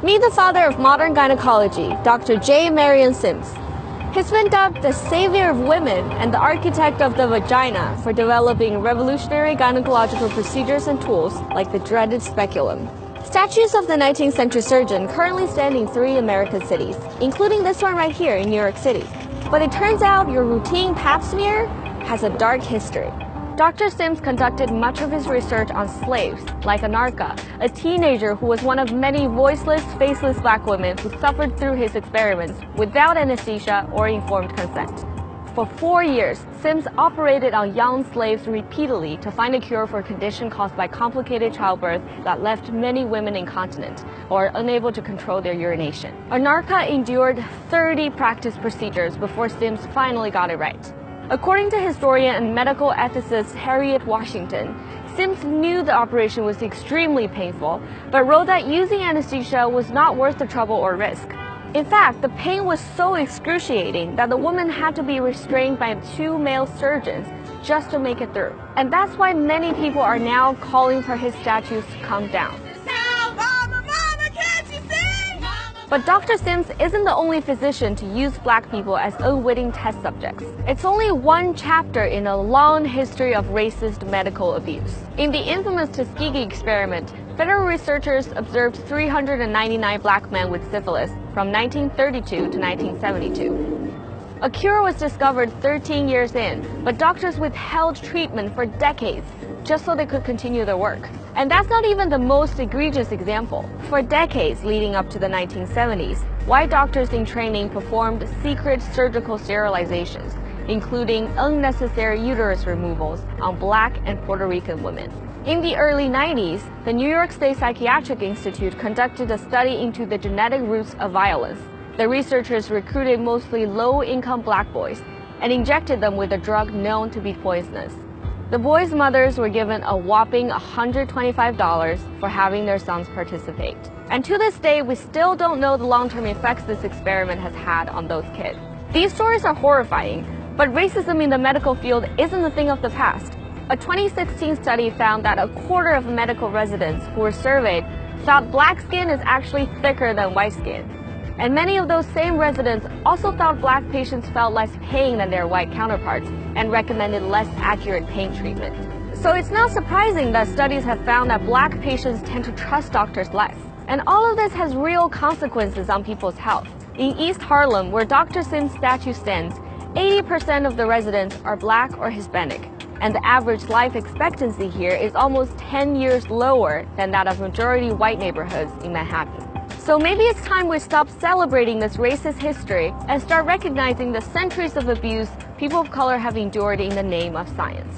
Meet the father of modern gynecology, Dr. J. Marion Sims. He's been dubbed the savior of women and the architect of the vagina for developing revolutionary gynecological procedures and tools like the dreaded speculum. Statues of the 19th century surgeon currently stand in 3 American cities, including this one right here in New York City. But it turns out your routine pap smear has a dark history. Dr. Sims conducted much of his research on slaves, like Anarcha, a teenager who was one of many voiceless, faceless black women who suffered through his experiments without anesthesia or informed consent. For 4 years, Sims operated on young slaves repeatedly to find a cure for a condition caused by complicated childbirth that left many women incontinent or unable to control their urination. Anarcha endured 30 practice procedures before Sims finally got it right. According to historian and medical ethicist Harriet Washington, Sims knew the operation was extremely painful, but wrote that using anesthesia was not worth the trouble or risk. In fact, the pain was so excruciating that the woman had to be restrained by 2 male surgeons just to make it through. And that's why many people are now calling for his statues to come down. But Dr. Sims isn't the only physician to use black people as unwitting test subjects. It's only one chapter in a long history of racist medical abuse. In the infamous Tuskegee experiment, federal researchers observed 399 black men with syphilis from 1932 to 1972. A cure was discovered 13 years in, but doctors withheld treatment for decades just so they could continue their work. And that's not even the most egregious example. For decades leading up to the 1970s, white doctors in training performed secret surgical sterilizations, including unnecessary uterus removals on black and Puerto Rican women. In the early 90s, the New York State Psychiatric Institute conducted a study into the genetic roots of violence. The researchers recruited mostly low-income black boys and injected them with a drug known to be poisonous. The boys' mothers were given a whopping $125 for having their sons participate. And to this day, we still don't know the long-term effects this experiment has had on those kids. These stories are horrifying, but racism in the medical field isn't a thing of the past. A 2016 study found that a quarter of medical residents who were surveyed thought black skin is actually thicker than white skin. And many of those same residents also thought black patients felt less pain than their white counterparts and recommended less accurate pain treatment. So it's not surprising that studies have found that black patients tend to trust doctors less. And all of this has real consequences on people's health. In East Harlem, where Dr. Sims' statue stands, 80% of the residents are black or Hispanic. And the average life expectancy here is almost 10 years lower than that of majority white neighborhoods in Manhattan. So maybe it's time we stop celebrating this racist history and start recognizing the centuries of abuse people of color have endured in the name of science.